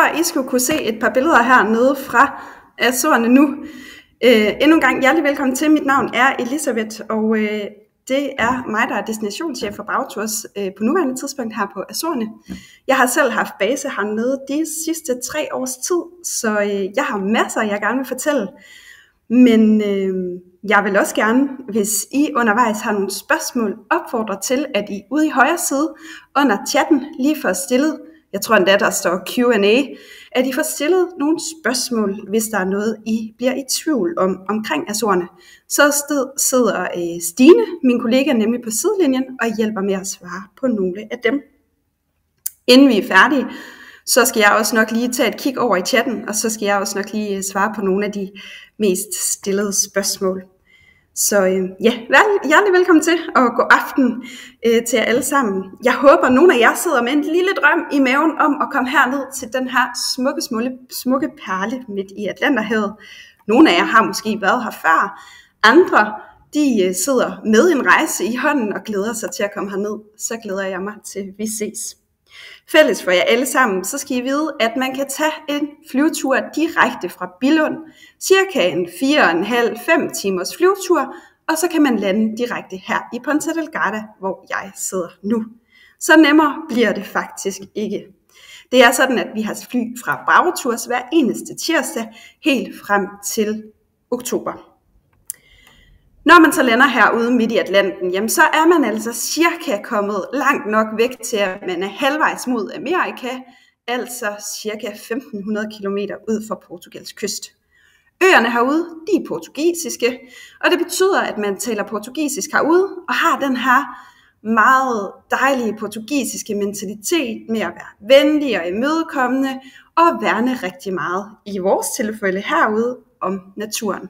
tror, I skulle kunne se et par billeder hernede fra Azorerne nu. Endnu en gang hjertelig velkommen til. Mit navn er Elisabeth, og det er mig, der er destinationschef for Bagtours på nuværende tidspunkt her på Azorerne. Jeg har selv haft base hernede de sidste 3 års tid, så jeg har masser, jeg gerne vil fortælle. Men jeg vil også gerne, hvis I undervejs har nogle spørgsmål, opfordre til, at I ude i højre side under chatten lige får stillet, jeg tror endda der står Q&A, at I får stillet nogle spørgsmål, hvis der er noget, I bliver i tvivl omkring Azorerne. Så sidder Stine, min kollega, nemlig på sidelinjen og hjælper med at svare på nogle af dem. Inden vi er færdige, så skal jeg også nok lige tage et kig over i chatten, og så skal jeg også nok lige svare på nogle af de mest stillede spørgsmål. Så hjertelig velkommen til, og god aften til jer alle sammen. Jeg håber, at nogle af jer sidder med en lille drøm i maven om at komme herned til den her smukke perle midt i Atlanterhavet. Nogle af jer har måske været her før. Andre de sidder med en rejse i hånden og glæder sig til at komme herned. Så glæder jeg mig til, vi ses. Fælles for jer alle sammen, så skal I vide, at man kan tage en flyvetur direkte fra Billund, cirka en 4,5-5 timers flyvetur, og så kan man lande direkte her i Ponta Delgada, hvor jeg sidder nu. Så nemmere bliver det faktisk ikke. Det er sådan, at vi har fly fra Bagtours hver eneste tirsdag, helt frem til oktober. Når man så lander herude midt i Atlanten, jamen så er man altså cirka kommet langt nok væk til, at man er halvvejs mod Amerika, altså cirka 1500 km ud fra Portugals kyst. Øerne herude, de er portugisiske, og det betyder, at man taler portugisisk herude, og har den her meget dejlige portugisiske mentalitet med at være venlig og imødekommende, og værne rigtig meget, i vores tilfælde herude, om naturen.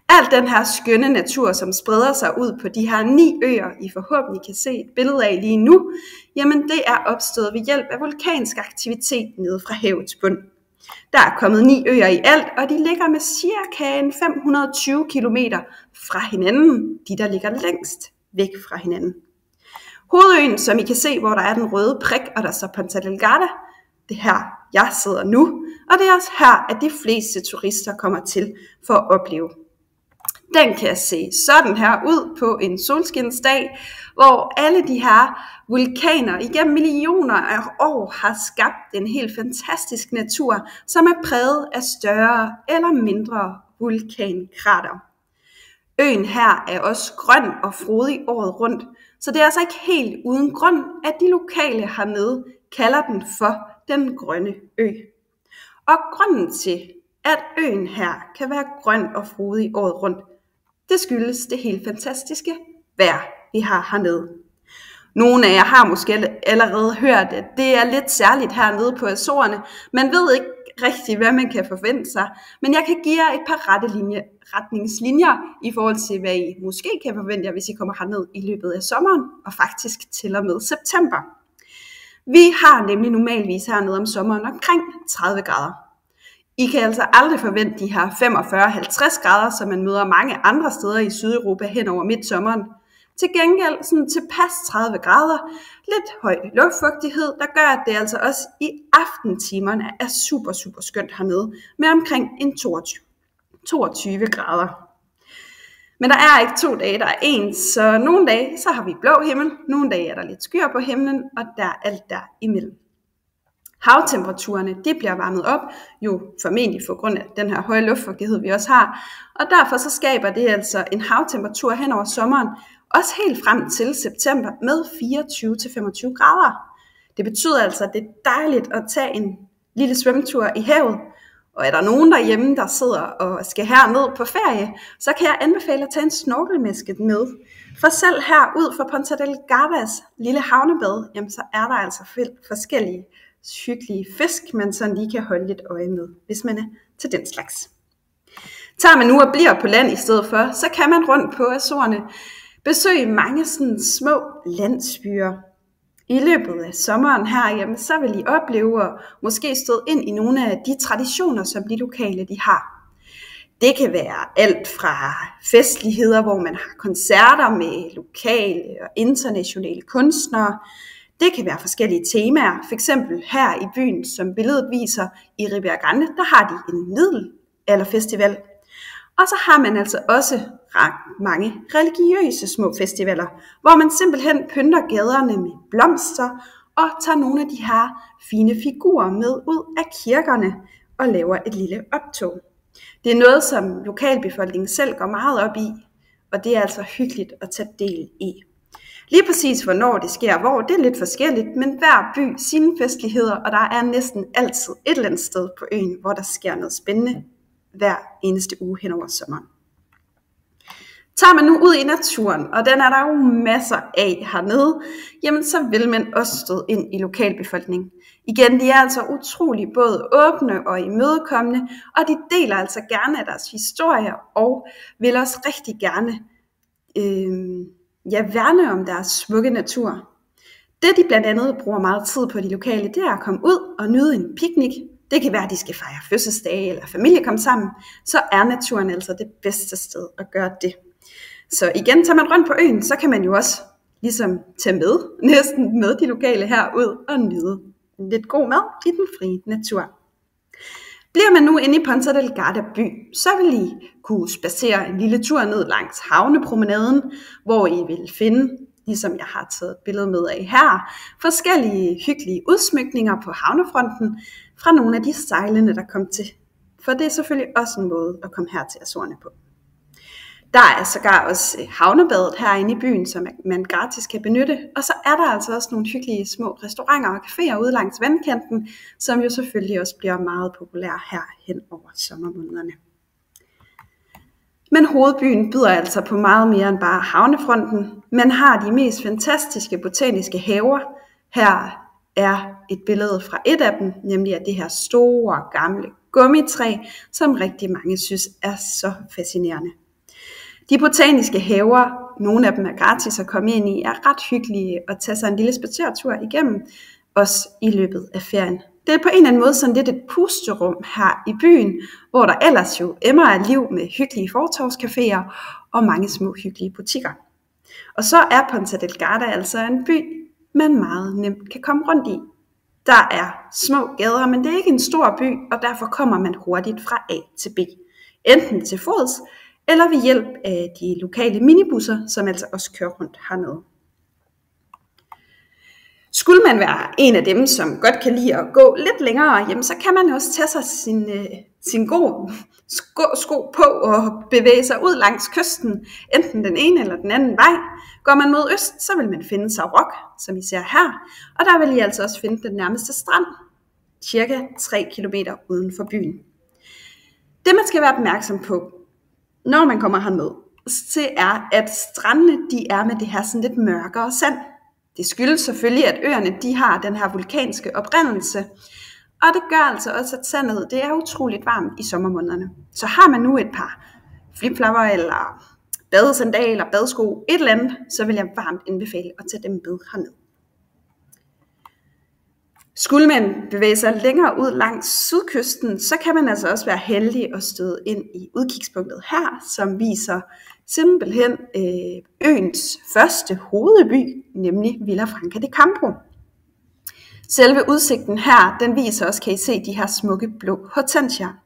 Alt den her skønne natur, som spreder sig ud på de her 9 øer, I forhåbentlig kan se et billede af lige nu, jamen det er opstået ved hjælp af vulkansk aktivitet nede fra havets bund. Der er kommet 9 øer i alt, og de ligger med cirka 520 km fra hinanden, de der ligger længst væk fra hinanden. Hovedøen, som I kan se, hvor der er den røde prik, og der står Ponta Delgada, det er her, jeg sidder nu, og det er også her, at de fleste turister kommer til for at opleve. Den kan se sådan her ud på en solskinsdag, hvor alle de her vulkaner igennem millioner af år har skabt en helt fantastisk natur, som er præget af større eller mindre vulkankrater. Øen her er også grøn og frodig året rundt, så det er altså ikke helt uden grund, at de lokale hernede kalder den for den grønne ø. Og grunden til, at øen her kan være grøn og frodig året rundt, det skyldes det helt fantastiske vejr, vi har hernede. Nogle af jer har måske allerede hørt, at det er lidt særligt hernede på Azorerne. Man ved ikke rigtig, hvad man kan forvente sig, men jeg kan give jer et par retningslinjer i forhold til, hvad I måske kan forvente jer, hvis I kommer herned i løbet af sommeren, og faktisk til og med september. Vi har nemlig normalvis hernede om sommeren omkring 30 grader. I kan altså aldrig forvente de her 45-50 grader, som man møder mange andre steder i Sydeuropa hen over midtsommeren. Til gengæld sådan tilpas 30 grader, lidt høj luftfugtighed, der gør, at det altså også i aftentimerne er super skønt hernede, med omkring en 22 grader. Men der er ikke 2 dage, der er ens, så nogle dage så har vi blå himmel, nogle dage er der lidt skyer på himlen, og der er alt der imellem. Havtemperaturerne de bliver varmet op, jo formentlig for grund af den her høje luftfugtighed, vi også har. Og derfor så skaber det altså en havtemperatur hen over sommeren, også helt frem til september med 24-25 grader. Det betyder altså, at det er dejligt at tage en lille svømmetur i havet. Og er der nogen derhjemme, der sidder og skal herned på ferie, så kan jeg anbefale at tage en snorkelmaske med. For selv her ud fra Ponta Delgadas lille havnebad, jamen så er der altså forskellige hyggelige fisk, man sådan lige kan holde lidt øje med, hvis man er til den slags. Tager man nu og bliver på land i stedet for, så kan man rundt på Azorerne besøge mange sådan små landsbyer. I løbet af sommeren her, jamen, så vil I opleve og måske støde ind i nogle af de traditioner, som de lokale de har. Det kan være alt fra festligheder, hvor man har koncerter med lokale og internationale kunstnere. Det kan være forskellige temaer, f.eks. her i byen, som billedet viser i Riviera Grande, der har de en middelalderfestival. Og så har man altså også ret mange religiøse små festivaler, hvor man simpelthen pynter gaderne med blomster og tager nogle af de her fine figurer med ud af kirkerne og laver et lille optog. Det er noget, som lokalbefolkningen selv går meget op i, og det er altså hyggeligt at tage del i. Lige præcis hvornår det sker, hvor det er lidt forskelligt, men hver by sine festligheder, og der er næsten altid et eller andet sted på øen, hvor der sker noget spændende hver eneste uge hen over sommeren. Tager man nu ud i naturen, og den er der jo masser af hernede, jamen så vil man også støde ind i lokalbefolkningen. Igen, de er altså utrolig både åbne og imødekommende, og de deler altså gerne af deres historier, og vil også rigtig gerne værne om deres smukke natur. Det de blandt andet bruger meget tid på de lokale, det er at komme ud og nyde en picnic. Det kan være, at de skal fejre fødselsdage eller familie komme sammen. Så er naturen altså det bedste sted at gøre det. Så igen, tager man rundt på øen, så kan man jo også ligesom tage med, næsten med de lokale herud og nyde lidt god mad i den frie natur. Bliver man nu inde i Ponta Delgada by, så vil I kunne spacere en lille tur ned langs havnepromenaden, hvor I vil finde, ligesom jeg har taget et billede med af her, forskellige hyggelige udsmykninger på havnefronten fra nogle af de sejlende, der kom til. For det er selvfølgelig også en måde at komme her til Azorerne på. Der er sågar også havnebadet herinde i byen, som man gratis kan benytte. Og så er der altså også nogle hyggelige små restauranter og caféer ude langs vandkanten, som jo selvfølgelig også bliver meget populære her hen over sommermånederne. Men hovedbyen byder altså på meget mere end bare havnefronten. Man har de mest fantastiske botaniske haver. Her er et billede fra et af dem, nemlig af det her store gamle gummitræ, som rigtig mange synes er så fascinerende. De botaniske haver, nogle af dem er gratis at komme ind i, er ret hyggelige at tage sig en lille spacertur igennem, også i løbet af ferien. Det er på en eller anden måde sådan lidt et pusterum her i byen, hvor der ellers jo emmer af liv med hyggelige fortovscaféer og mange små hyggelige butikker. Og så er Ponta Delgada altså en by, man meget nemt kan komme rundt i. Der er små gader, men det er ikke en stor by, og derfor kommer man hurtigt fra A til B. Enten til fods, eller ved hjælp af de lokale minibusser, som altså også kører rundt hernede. Skulle man være en af dem, som godt kan lide at gå lidt længere, jamen, så kan man også tage sig sin gode sko på og bevæge sig ud langs kysten, enten den ene eller den anden vej. Går man mod øst, så vil man finde Sarok, som I ser her, og der vil I altså også finde den nærmeste strand, cirka 3 km uden for byen. Det man skal være opmærksom på, når man kommer herned, så er, at strandene de er med det her sådan lidt mørkere sand. Det skyldes selvfølgelig, at øerne de har den her vulkanske oprindelse, og det gør altså også, at sandet det er utroligt varmt i sommermånederne. Så har man nu et par flipflapper eller badesandaler, badesko, et eller andet, så vil jeg varmt anbefale at tage dem med herned. Skulle man bevæge sig længere ud langs sydkysten, så kan man altså også være heldig at støde ind i udkigspunktet her, som viser simpelthen øens første hovedby, nemlig Villa Franca de Campo. Selve udsigten her, den viser også, kan I se de her smukke blå hortensier.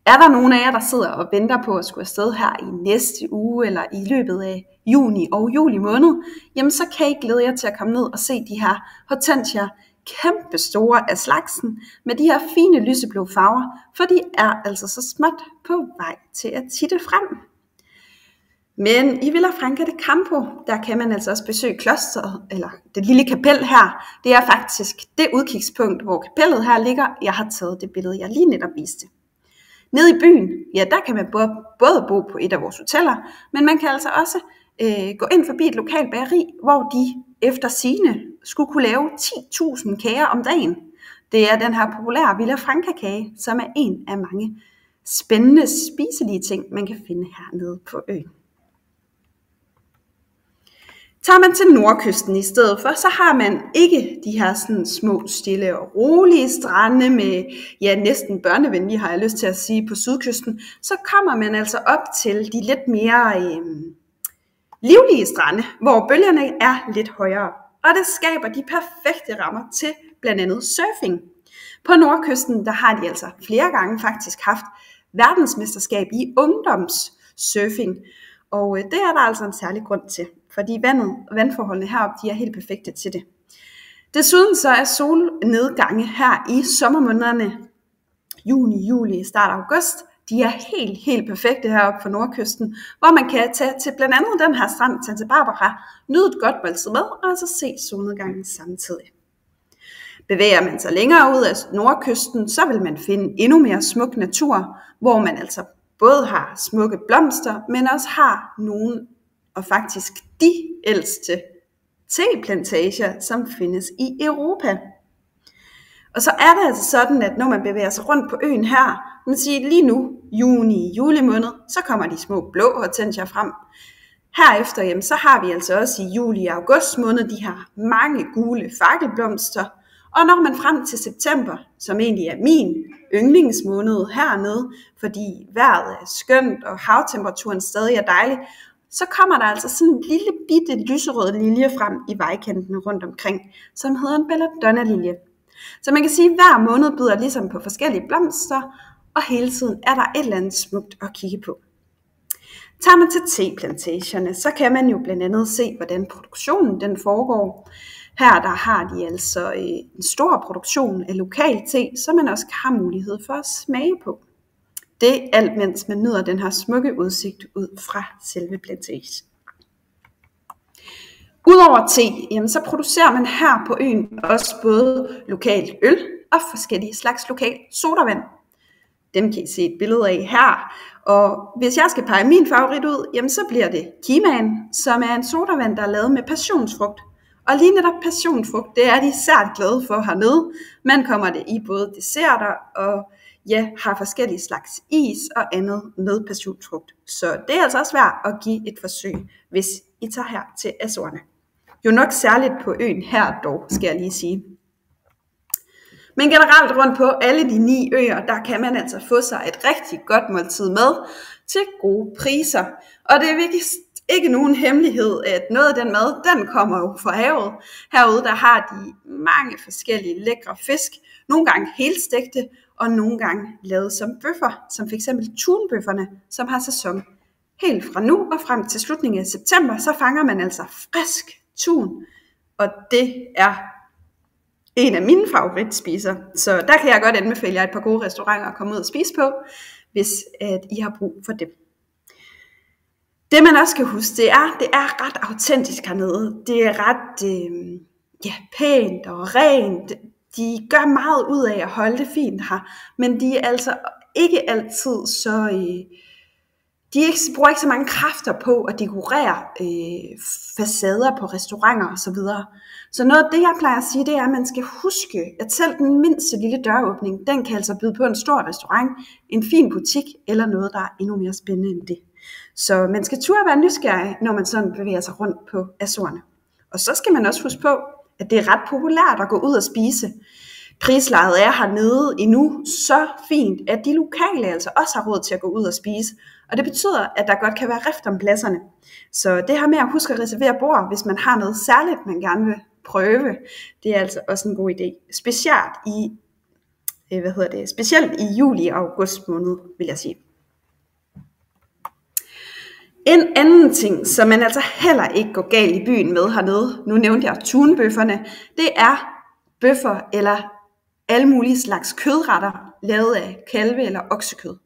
Er der nogen af jer, der sidder og venter på at skulle afsted her i næste uge eller i løbet af juni og juli måned, jamen så kan I glæde jer til at komme ned og se de her hortensier, kæmpe store af slagsen med de her fine lyseblå farver, for de er altså så småt på vej til at titte frem. Men i Villa Franca de Campo, der kan man altså også besøge klosteret, eller det lille kapel her. Det er faktisk det udkigspunkt, hvor kapellet her ligger. Jeg har taget det billede, jeg lige netop viste. Nede i byen, ja, der kan man både bo på et af vores hoteller, men man kan altså også gå ind forbi et lokalt bageri, hvor de efter sigende skulle kunne lave 10.000 kager om dagen. Det er den her populære Villa Franca kage, som er en af mange spændende spiselige ting, man kan finde hernede på øen. Tager man til nordkysten i stedet for, så har man ikke de her sådan små, stille og rolige strande med næsten børnevenlige, har jeg lyst til at sige, på sydkysten. Så kommer man altså op til de lidt mere livlige strande, hvor bølgerne er lidt højere. og det skaber de perfekte rammer til blandt andet surfing. På nordkysten, der har de altså flere gange faktisk haft verdensmesterskab i ungdomssurfing, og det er der altså en særlig grund til, fordi vandforholdene heroppe, de er helt perfekte til det. Desuden så er solnedgange her i sommermånederne, juni, juli, start af august, de er helt perfekte heroppe på nordkysten, hvor man kan tage til blandt andet den her strand, Santa Barbara, nyde et godt måltid med, og så se solnedgangen samtidig. Bevæger man sig længere ud af nordkysten, så vil man finde endnu mere smuk natur, hvor man altså både har smukke blomster, men også har nogle, og faktisk de ældste teplantager, som findes i Europa. Og så er det altså sådan, at når man bevæger sig rundt på øen her, man siger lige nu, juni, juli måned, så kommer de små blå hortensier frem. Herefter, jamen, så har vi altså også i juli og august måned de her mange gule fakkelblomster. Og når man frem til september, som egentlig er min yndlingsmåned hernede, fordi vejret er skønt og havtemperaturen stadig er dejlig, så kommer der altså sådan en lille bitte lyserød lilje frem i vejkanten rundt omkring, som hedder en belladonna-lilje. Så man kan sige, at hver måned byder ligesom på forskellige blomster, og hele tiden er der et eller andet smukt at kigge på. Tager man til teplantationerne, så kan man jo blandt andet se, hvordan produktionen den foregår. Her der har de altså en stor produktion af lokal te, som man også har mulighed for at smage på. Det er alt, mens man nyder den her smukke udsigt ud fra selve plantagen. Udover te, jamen, så producerer man her på øen også både lokal øl og forskellige slags lokal sodavand. Dem kan I se et billede af her. Og hvis jeg skal pege min favorit ud, jamen, så bliver det Kimaen, som er en sodavand, der er lavet med passionsfrugt. Og lige netop passionsfrugt, det er de særligt glade for hernede. Man kommer det i både desserter og ja, har forskellige slags is og andet med passionsfrugt. Så det er altså også værd at give et forsøg, hvis I tager her til Azorerne. Jo nok særligt på øen her dog, skal jeg lige sige. Men generelt rundt på alle de 9 øer, der kan man altså få sig et rigtig godt måltid med til gode priser. Og det er virkelig ikke nogen hemmelighed, at noget af den mad, den kommer jo fra havet. Herude der har de mange forskellige lækre fisk, nogle gange helstegte og nogle gange lavet som bøffer, som f.eks. tunbøfferne, som har sæson. Helt fra nu og frem til slutningen af september, så fanger man altså frisk tun, og det er en af mine favoritspiser. Så der kan jeg godt anbefale jer et par gode restauranter at komme ud og spise på, hvis at I har brug for det. Det man også skal huske, det er ret autentisk hernede. Det er ret pænt og rent. De gør meget ud af at holde det fint her, men de er altså ikke altid så... bruger ikke så mange kræfter på at dekorere facader på restauranter osv. Så noget af det, jeg plejer at sige, det er, at man skal huske, at selv den mindste lille døråbning, den kan altså byde på en stor restaurant, en fin butik eller noget, der er endnu mere spændende end det. Så man skal turde være nysgerrig, når man sådan bevæger sig rundt på Azorerne. Og så skal man også huske på, at det er ret populært at gå ud og spise. Prislejet er hernede endnu så fint, at de lokale altså også har råd til at gå ud og spise. Og det betyder, at der godt kan være rift om pladserne. Så det her med at huske at reservere bord, hvis man har noget særligt, man gerne vil prøve, det er altså også en god idé. Specielt i juli og august måned, vil jeg sige. En anden ting, som man altså heller ikke går galt i byen med hernede, nu nævnte jeg tunbøfferne, det er bøffer eller alle mulige slags kødretter, lavet af kalve- eller oksekød.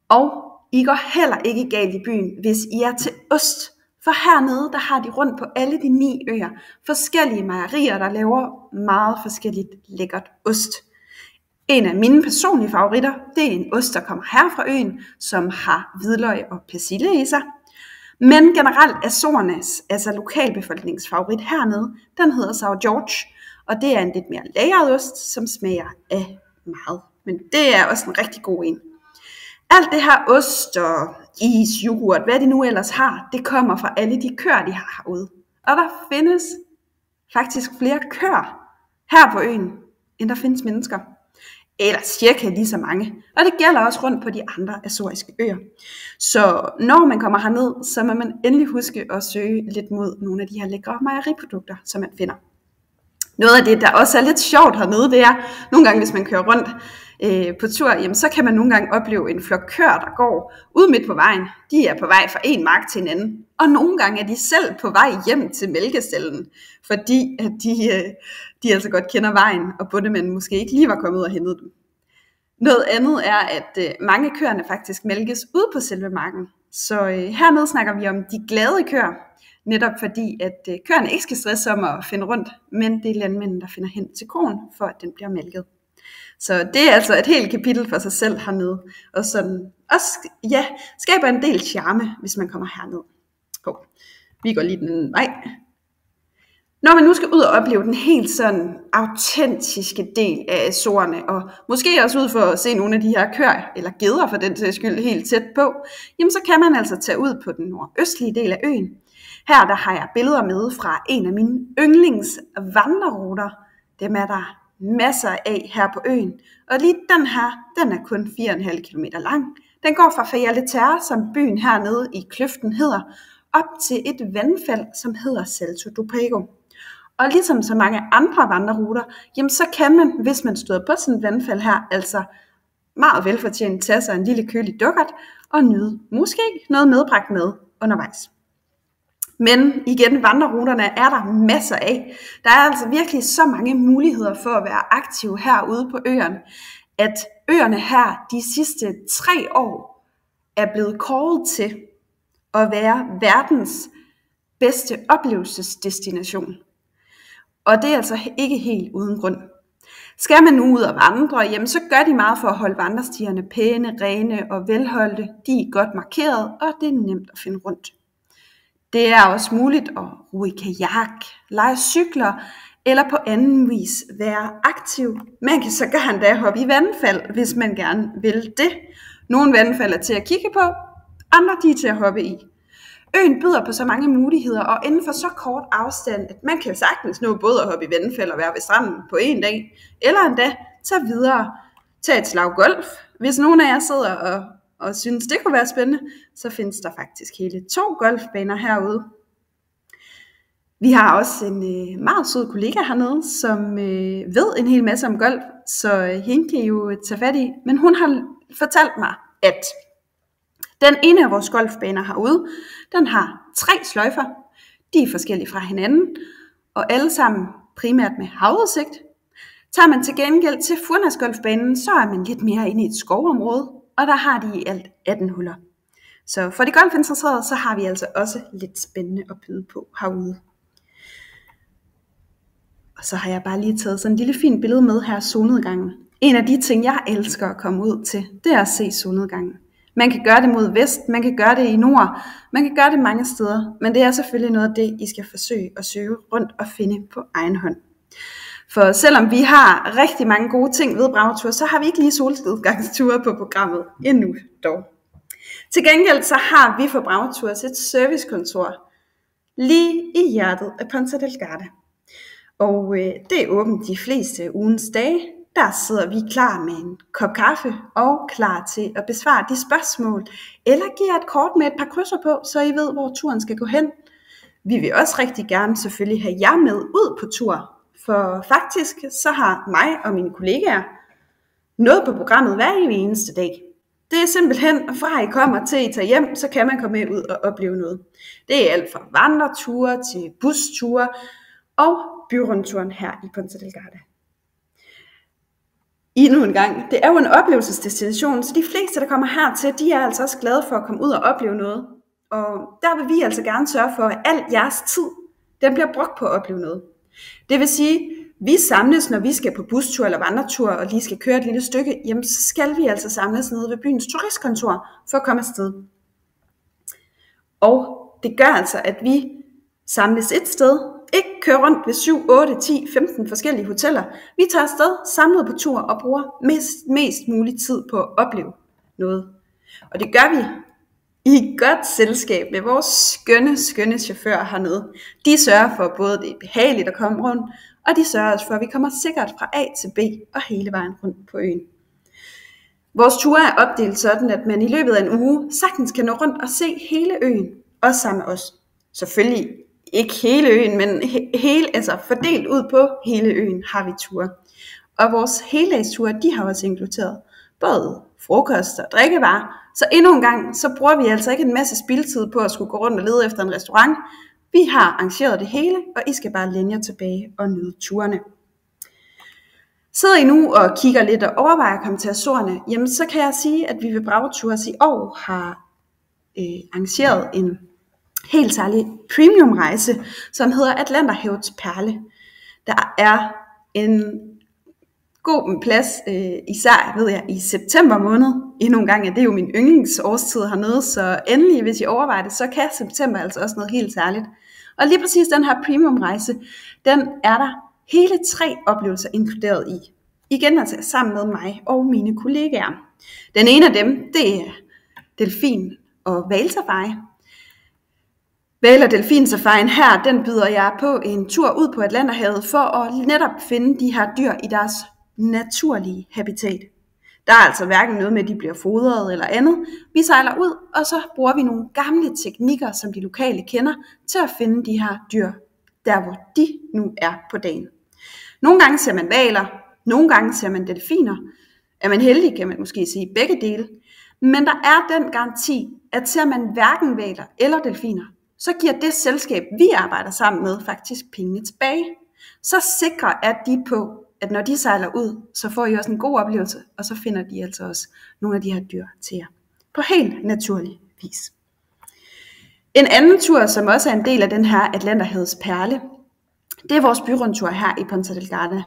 Og I går heller ikke galt i byen, hvis I er til ost. For hernede, der har de rundt på alle de 9 øer forskellige mejerier, der laver meget forskelligt lækkert ost. En af mine personlige favoritter, det er en ost, der kommer her fra øen, som har hvidløg og persille i sig. Men generelt Azorernes, altså lokalbefolkningens favorit hernede, den hedder Sao George. Og det er en lidt mere lagret ost, som smager af meget. Men det er også en rigtig god en. Alt det her ost og is, yoghurt, hvad de nu ellers har, det kommer fra alle de køer, de har herude. Og der findes faktisk flere køer her på øen, end der findes mennesker. eller cirka lige så mange. Og det gælder også rundt på de andre azoriske øer. Så når man kommer herned, så må man endelig huske at søge lidt mod nogle af de her lækre mejeriprodukter, som man finder. Noget af det, der også er lidt sjovt hernede, det er, nogle gange hvis man kører rundt på tur, jamen, så kan man nogle gange opleve en flok køer, der går ude midt på vejen. De er på vej fra en mark til en anden, og nogle gange er de selv på vej hjem til mælkestallen, fordi at de altså godt kender vejen, og bondemanden måske ikke lige var kommet ud og hentet dem. Noget andet er, at mange køerne faktisk mælkes ude på selve marken. Så hernede snakker vi om de glade køer, netop fordi, at køerne ikke skal stresse om at finde rundt, men det er landmændene, der finder hen til koen, for at den bliver mælket. Så det er altså et helt kapitel for sig selv hernede, og sådan også, ja, skaber en del charme, hvis man kommer herned. Vi går lige den vej. Når man nu skal ud og opleve den helt sådan autentiske del af Azorerne, og måske også ud for at se nogle af de her køer, eller geder for den sags skyld helt tæt på, jamen så kan man altså tage ud på den nordøstlige del af øen. Her der har jeg billeder med fra en af mine yndlingsvandreruter. Dem er der masser af her på øen. Og lige den her, den er kun 4,5 km lang. Den går fra Fayaleterre, som byen hernede i kløften hedder, op til et vandfald, som hedder Salto do Prego. Og ligesom så mange andre vandreruter, jamen så kan man, hvis man støder på sådan et vandfald her, altså meget velfortjent tage sig en lille kølig dukkert og nyde måske noget medbragt med undervejs. Men igen, vandreruterne er der masser af. Der er altså virkelig så mange muligheder for at være aktiv herude på øerne, at øerne her de sidste 3 år er blevet kåret til at være verdens bedste oplevelsesdestination. Og det er altså ikke helt uden grund. Skal man nu ud og vandre, jamen så gør de meget for at holde vandrestierne pæne, rene og velholdte. De er godt markeret, og det er nemt at finde rundt. Det er også muligt at ro i kajak, lege cykler eller på anden vis være aktiv. Man kan så gerne da hoppe i vandfald, hvis man gerne vil det. Nogle vandfald er til at kigge på, andre de er til at hoppe i. Øen byder på så mange muligheder, og inden for så kort afstand, at man kan sagtens nå både at hoppe i vandfald og være ved stranden på en dag, eller endda tage videre, tage et slag golf. Hvis nogen af jer sidder og synes, det kunne være spændende, så findes der faktisk hele 2 golfbaner herude. Vi har også en meget sød kollega hernede, som ved en hel masse om golf, så hende kan I jo tage fat i. Men hun har fortalt mig, at den ene af vores golfbaner herude, den har 3 sløjfer. De er forskellige fra hinanden, og alle sammen primært med havudsigt. Tager man til gengæld til Furnas golfbanen, så er man lidt mere inde i et skovområde, og der har de i alt 18 huller. Så for de golfinteresserede, så har vi altså også lidt spændende at byde på herude. Og så har jeg bare lige taget sådan en lille fint billede med her af solnedgangen. En af de ting, jeg elsker at komme ud til, det er at se solnedgangen. Man kan gøre det mod vest, man kan gøre det i nord, man kan gøre det mange steder, men det er selvfølgelig noget af det, I skal forsøge at søge rundt og finde på egen hånd. For selvom vi har rigtig mange gode ting ved Bragetur, så har vi ikke lige solnedgangsture på programmet endnu dog. Til gengæld så har vi for Bragetur et servicekontor lige i hjertet af Ponta Delgada. Og det er åbent de fleste ugens dage. Der sidder vi klar med en kop kaffe og klar til at besvare de spørgsmål, eller give et kort med et par krydser på, så I ved, hvor turen skal gå hen. Vi vil også rigtig gerne selvfølgelig have jer med ud på tur, for faktisk så har mig og mine kollegaer noget på programmet hver eneste dag. Det er simpelthen fra I kommer til I tager hjem, så kan man komme med ud og opleve noget. Det er alt fra vandreture til busture og byrundturen her i Ponta Delgada. Endnu en gang, det er jo en oplevelsesdestination, så de fleste, der kommer hertil, de er altså også glade for at komme ud og opleve noget. Og der vil vi altså gerne sørge for, at al jeres tid, den bliver brugt på at opleve noget. Det vil sige, vi samles, når vi skal på bustur eller vandretur og lige skal køre et lille stykke, jamen så skal vi altså samles nede ved byens turistkontor for at komme afsted. Og det gør altså, at vi samles et sted, ikke kører rundt ved 7, 8, 10, 15 forskellige hoteller. Vi tager afsted samlet på tur og bruger mest mulig tid på at opleve noget. Og det gør vi i godt selskab med vores skønne chauffører hernede. De sørger for både det er behageligt at komme rundt, og de sørger også for, at vi kommer sikkert fra A til B og hele vejen rundt på øen. Vores ture er opdelt sådan, at man i løbet af en uge sagtens kan nå rundt og se hele øen, også sammen med os. Selvfølgelig ikke hele øen, men fordelt ud på hele øen har vi ture. Og vores heldagsture, de har også inkluderet både frokost og drikkevarer. Så endnu en gang, så bruger vi altså ikke en masse spildtid på at skulle gå rundt og lede efter en restaurant. Vi har arrangeret det hele, og I skal bare læne jer tilbage og nyde turene. Sidder I nu og kigger lidt og overvejer at komme til Azorerne, jamen så kan jeg sige, at vi ved Bragetours i år har arrangeret en helt særlig premiumrejse, som hedder Atlanterhavets Perle. Der er en god plads, især ved jeg, i september måned. Endnu en gang, det er jo min yndlingsårstid hernede, så endelig, hvis I overvejer det, så kan september altså også noget helt særligt. Og lige præcis den her premiumrejse, den er der hele 3 oplevelser inkluderet i. Igen altså sammen med mig og mine kollegaer. Den ene af dem, det er delfin- og hvalsafari. Hval- og delfinsafarien her, den byder jeg på en tur ud på Atlanterhavet for at netop finde de her dyr i deres naturlige habitat. Der er altså hverken noget med, at de bliver fodret eller andet. Vi sejler ud, og så bruger vi nogle gamle teknikker, som de lokale kender, til at finde de her dyr, der hvor de nu er på dagen. Nogle gange ser man hvaler, nogle gange ser man delfiner. Er man heldig, kan man måske sige begge dele. Men der er den garanti, at ser man hverken hvaler eller delfiner, så giver det selskab, vi arbejder sammen med, faktisk pengene tilbage. Så sikrer er de på, at når de sejler ud, så får I også en god oplevelse, og så finder de altså også nogle af de her dyr til jer. På helt naturlig vis. En anden tur, som også er en del af den her Atlanterhavets Perle, det er vores byrundtur her i Ponta Delgada.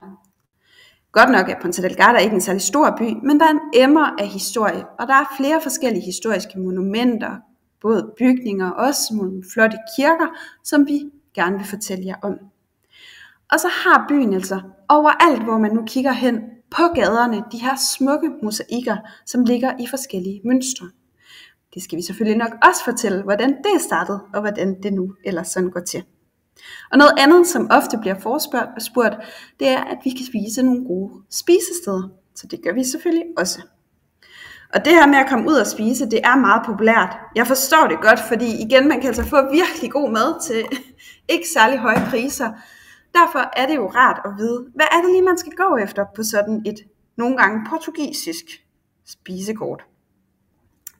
Godt nok er Ponta Delgada ikke en særlig stor by, men der er en emmer af historie, og der er flere forskellige historiske monumenter, både bygninger og også nogle flotte kirker, som vi gerne vil fortælle jer om. Og så har byen altså overalt, hvor man nu kigger hen på gaderne, de her smukke mosaikker, som ligger i forskellige mønstre. Det skal vi selvfølgelig nok også fortælle, hvordan det startede, og hvordan det nu ellers sådan går til. Og noget andet, som ofte bliver forespurgt, det er, at vi kan spise nogle gode spisesteder. Så det gør vi selvfølgelig også. Og det her med at komme ud og spise, det er meget populært. Jeg forstår det godt, fordi igen, man kan altså få virkelig god mad til ikke særlig høje priser. Derfor er det jo rart at vide, hvad er det lige, man skal gå efter på sådan et nogle gange portugisisk spisekort.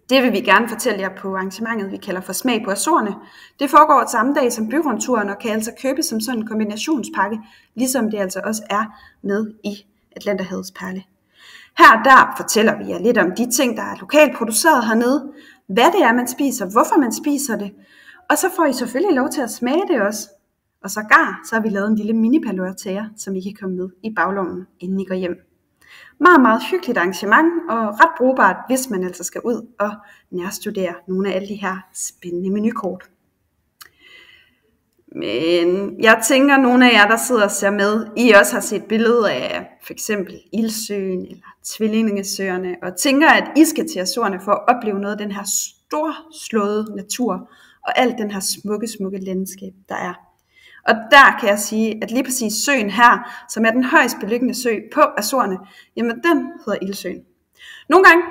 Det vil vi gerne fortælle jer på arrangementet, vi kalder for Smag på Azorerne. Det foregår samme dag som byrundturen og kan altså købes som sådan en kombinationspakke, ligesom det altså også er med i Atlanterhavets Perle. Her der fortæller vi jer lidt om de ting, der er lokalt produceret hernede, hvad det er, man spiser, hvorfor man spiser det, og så får I selvfølgelig lov til at smage det også. Og sågar så har vi lavet en lille minipalør til jer, som I kan komme med i baglommen, inden I går hjem. Meget, meget hyggeligt arrangement, og ret brugbart, hvis man altså skal ud og nærstudere nogle af alle de her spændende menukort. Men jeg tænker, at nogle af jer, der sidder og ser med, I også har set billeder af for eksempel Ildsøen eller Tvillingesøerne, og tænker, at I skal til Azorerne for at opleve noget af den her storslåede natur, og alt den her smukke, smukke landskab, der er. Og der kan jeg sige, at lige præcis søen her, som er den højst beliggende sø på Azorerne, jamen den hedder Ildsøen. Nogle gange,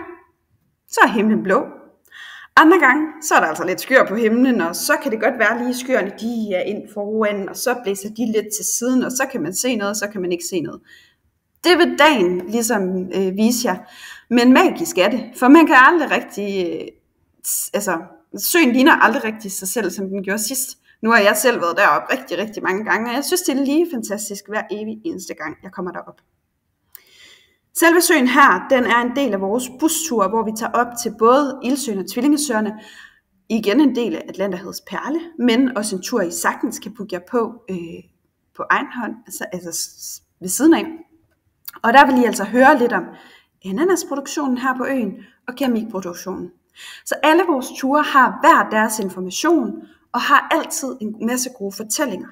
så er himlen blå. Andre gange, så er der altså lidt skyer på himlen, og så kan det godt være lige skyerne, de er ind foran, og så blæser de lidt til siden, og så kan man se noget, og så kan man ikke se noget. Det vil dagen ligesom vise jer, men magisk er det, for man kan aldrig rigtig, søen ligner aldrig rigtig sig selv, som den gjorde sidst. Nu har jeg selv været deroppe rigtig, rigtig mange gange, og jeg synes, det er lige fantastisk hver evig eneste gang, jeg kommer derop. Selve søen her, den er en del af vores bustur, hvor vi tager op til både Ildsøen og Tvillingesøerne. Igen en del af Atlanterhavets Perle, men også en tur, I sagtens kan booke jer på egen hånd, altså ved siden af. Og der vil I altså høre lidt om ananasproduktionen her på øen og keramikproduktionen. Så alle vores ture har hver deres information og har altid en masse gode fortællinger.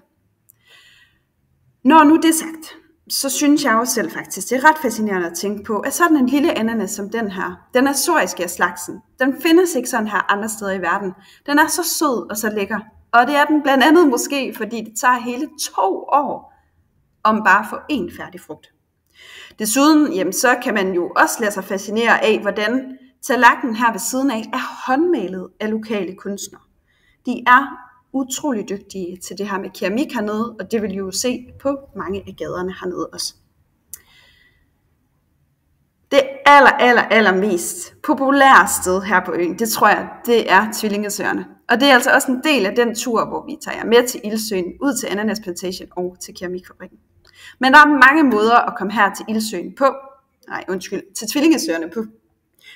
Når nu det er sagt, så synes jeg også selv faktisk, det er ret fascinerende at tænke på, at sådan en lille ananas som den her, den azoriske af slagsen, den findes ikke sådan her andre steder i verden. Den er så sød og så lækker, og det er den blandt andet måske, fordi det tager hele 2 år om bare at få én færdig frugt. Desuden jamen, så kan man jo også lade sig fascinere af, hvordan tallerkenen her ved siden af er håndmalet af lokale kunstnere. De er utrolig dygtige til det her med keramik hernede, og det vil I jo se på mange af gaderne hernede også. Det allermest populære sted her på øen, det tror jeg, det er Tvillingesøerne. Og det er altså også en del af den tur, hvor vi tager jer med til Ildsøen, ud til Ananas Plantation og til keramikfabrikken. Men der er mange måder at komme her til Ildsøen på. Til Tvillingesøerne på.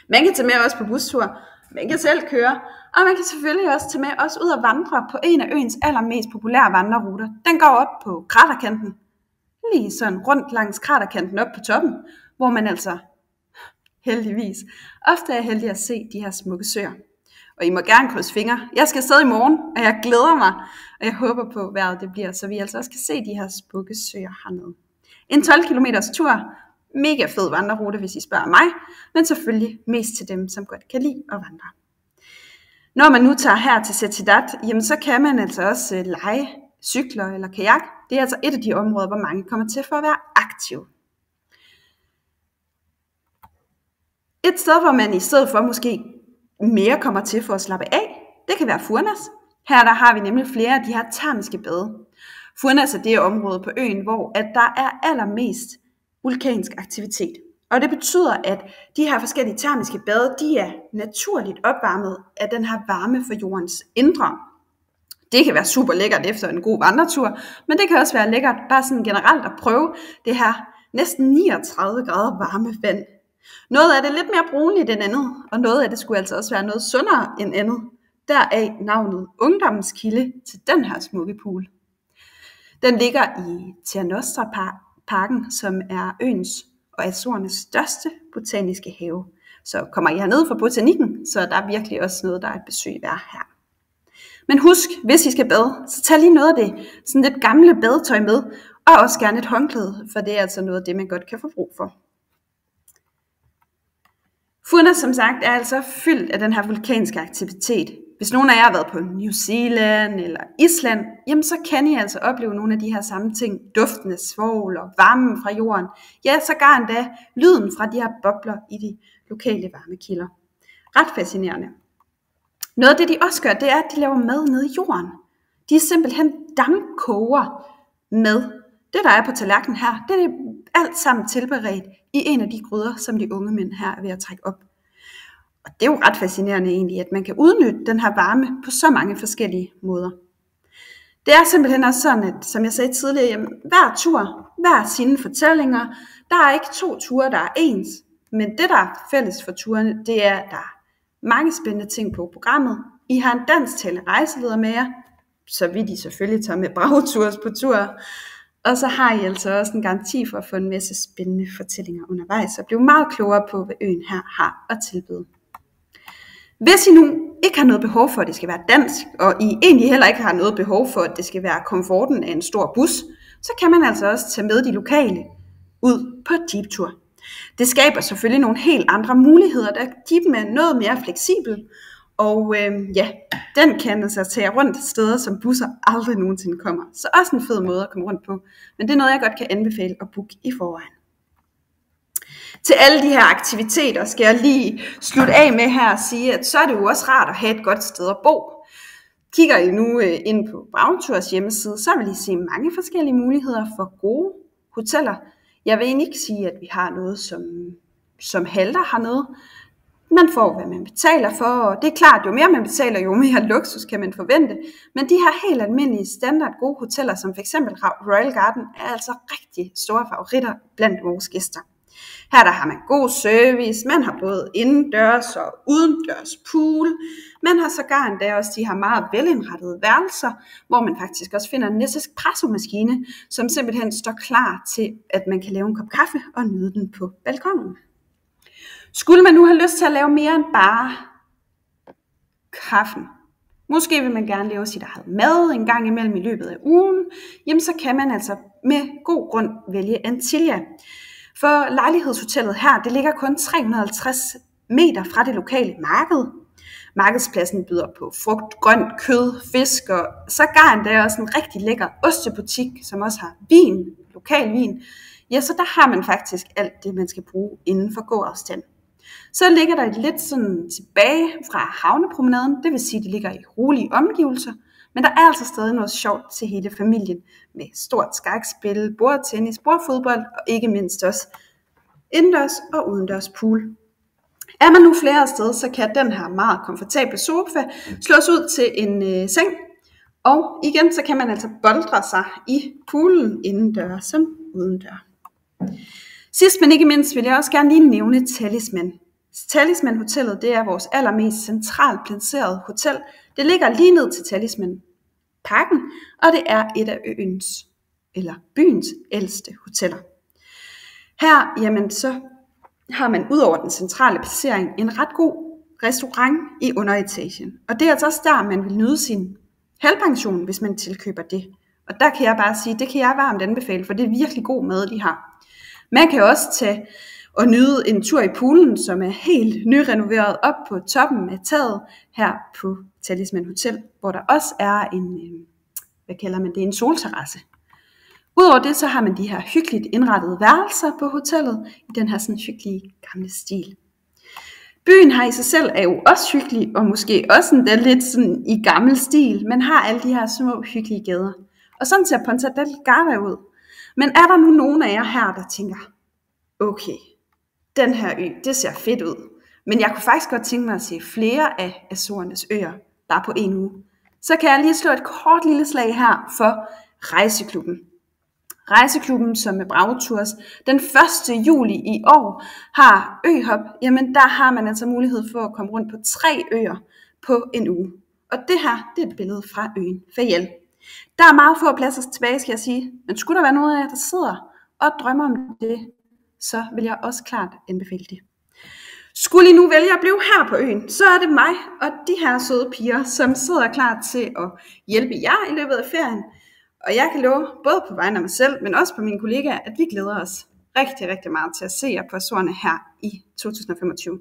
Man kan tage med os på bustur, man kan selv køre, og man kan selvfølgelig også tage med os ud og vandre på en af øens allermest populære vandreruter. Den går op på kraterkanten, lige sådan rundt langs kraterkanten op på toppen, hvor man altså heldigvis ofte er heldig at se de her smukke søer. Og I må gerne krydse fingre. Jeg skal afsted i morgen, og jeg glæder mig, og jeg håber på, at vejret det bliver, så vi altså også kan se de her smukke søer hernede. En 12 km tur, mega fed vandrerute, hvis I spørger mig, men selvfølgelig mest til dem, som godt kan lide at vandre. Når man nu tager her til Setidat, jamen så kan man altså også lege cykler eller kajak. Det er altså et af de områder, hvor mange kommer til for at være aktive. Et sted, hvor man i stedet for måske mere kommer til for at slappe af, det kan være Furnas. Her der har vi nemlig flere af de her termiske bade. Furnas er det område på øen, hvor at der er allermest vulkansk aktivitet. Og det betyder, at de her forskellige termiske bade, de er naturligt opvarmet af den her varme fra jordens indre. Det kan være super lækkert efter en god vandretur, men det kan også være lækkert bare sådan generelt at prøve det her næsten 39 grader varme vand. Noget af det lidt mere brunligt end andet, og noget af det skulle altså også være noget sundere end andet. Deraf navnet Ungdommens Kilde til den her smukke pool. Den ligger i Tia Nostra-parken, som er øens og Azorernes største botaniske have. Så kommer I herned fra botanikken, så der er virkelig også noget, der er et besøg værd her. Men husk, hvis I skal bade, så tag lige noget af det sådan lidt gamle badetøj med, og også gerne et håndklæde, for det er altså noget af det, man godt kan få brug for. Furnas, som sagt, er altså fyldt af den her vulkanske aktivitet. Hvis nogen af jer har været på New Zealand eller Island, jamen så kan I altså opleve nogle af de her samme ting. Duften af svovl og varmen fra jorden. Ja, sågar endda lyden fra de her bobler i de lokale varmekilder. Ret fascinerende. Noget af det, de også gør, det er, at de laver mad nede i jorden. De er simpelthen dampkoger med. Det, der er på tallerkenen her, det er alt sammen tilberedt i en af de gryder, som de unge mænd her er ved at trække op. Og det er jo ret fascinerende egentlig, at man kan udnytte den her varme på så mange forskellige måder. Det er simpelthen også sådan, at som jeg sagde tidligere, jamen, hver tur, hver sine fortællinger, der er ikke to ture, der er ens. Men det, der er fælles for turene, det er, at der er mange spændende ting på programmet. I har en dansktalende rejseleder med jer, så vidt I selvfølgelig tager med Bragtours på tur. Og så har I altså også en garanti for at få en masse spændende fortællinger undervejs, og blive meget klogere på, hvad øen her har at tilbyde. Hvis I nu ikke har noget behov for, at det skal være dansk, og I egentlig heller ikke har noget behov for, at det skal være komforten af en stor bus, så kan man altså også tage med de lokale ud på jeeptur. Det skaber selvfølgelig nogle helt andre muligheder, da jeepen er noget mere fleksibel, og den kan altså tage rundt steder, som busser aldrig nogensinde kommer. Så også en fed måde at komme rundt på, men det er noget, jeg godt kan anbefale at booke i forvejen. Til alle de her aktiviteter skal jeg lige slutte af med her og sige, at så er det jo også rart at have et godt sted at bo. Kigger I nu ind på Bragtours hjemmeside, så vil I se mange forskellige muligheder for gode hoteller. Jeg vil egentlig ikke sige, at vi har noget, som halter hernede. Man får, hvad man betaler for, og det er klart, jo mere man betaler, jo mere luksus kan man forvente. Men de her helt almindelige standard gode hoteller, som f.eks. Royal Garden, er altså rigtig store favoritter blandt vores gæster. Her der har man god service, man har både indendørs og udendørs pool. Man har sågar endda også de her meget velindrettede værelser, hvor man faktisk også finder en Nespresso-maskine, som simpelthen står klar til, at man kan lave en kop kaffe og nyde den på balkonen. Skulle man nu have lyst til at lave mere end bare kaffen, måske vil man gerne lave sit eget mad en gang imellem i løbet af ugen, jamen så kan man altså med god grund vælge Antillia. For lejlighedshotellet her, det ligger kun 350 meter fra det lokale marked. Markedspladsen byder på frugt, grønt, kød, fisk og sågar endda også en rigtig lækker ostebutik, som også har vin, lokal vin, ja, så der har man faktisk alt det, man skal bruge inden for gåafstand. Så ligger der lidt sådan tilbage fra havnepromenaden, det vil sige, at det ligger i rolige omgivelser, men der er altså stadig noget sjovt til hele familien, med stort skakspil, bordtennis, bordfodbold og ikke mindst også indendørs og udendørs pool. Er man nu flere steder, så kan den her meget komfortable sofa slås ud til en seng, og igen så kan man altså boldre sig i poolen indendørs som udendørs. Sidst men ikke mindst vil jeg også gerne lige nævne Talisman. Talisman Hotellet, det er vores allermest centralt placeret hotel. Det ligger lige ned til Talisman Parken, og det er et af byens ældste hoteller. Her, jamen så har man ud over den centrale placering en ret god restaurant i underetagen. Og det er altså også der, man vil nyde sin halvpension, hvis man tilkøber det. Og der kan jeg bare sige, det kan jeg varmt anbefale, for det er virkelig god mad, de har. Man kan også tage og nyde en tur i poolen, som er helt nyrenoveret op på toppen af taget her på Talisman Hotel, hvor der også er en solterrasse. Udover det, så har man de her hyggeligt indrettede værelser på hotellet, i den her sådan hyggelige gamle stil. Byen her i sig selv er jo også hyggelig, og måske også lidt sådan i gammel stil, men har alle de her små hyggelige gader. Og sådan ser Ponta Delgada ud. Men er der nu nogen af jer her, der tænker, okay, den her ø, det ser fedt ud, men jeg kunne faktisk godt tænke mig at se flere af Azorernes øer, bare på en uge, så kan jeg lige slå et kort lille slag her for Rejseklubben. Rejseklubben, som er Bravotours, den 1. juli i år har øhop, jamen der har man altså mulighed for at komme rundt på 3 øer på en uge. Og det her, det er et billede fra øen Fayel. Der er meget få pladser tilbage, skal jeg sige, men skulle der være nogen af jer, der sidder og drømmer om det, så vil jeg også klart anbefale det. Skulle I nu vælge at blive her på øen, så er det mig og de her søde piger, som sidder klar til at hjælpe jer i løbet af ferien. Og jeg kan love, både på vegne af mig selv, men også på mine kollegaer, at vi glæder os rigtig, rigtig meget til at se jer på Azorerne her i 2025.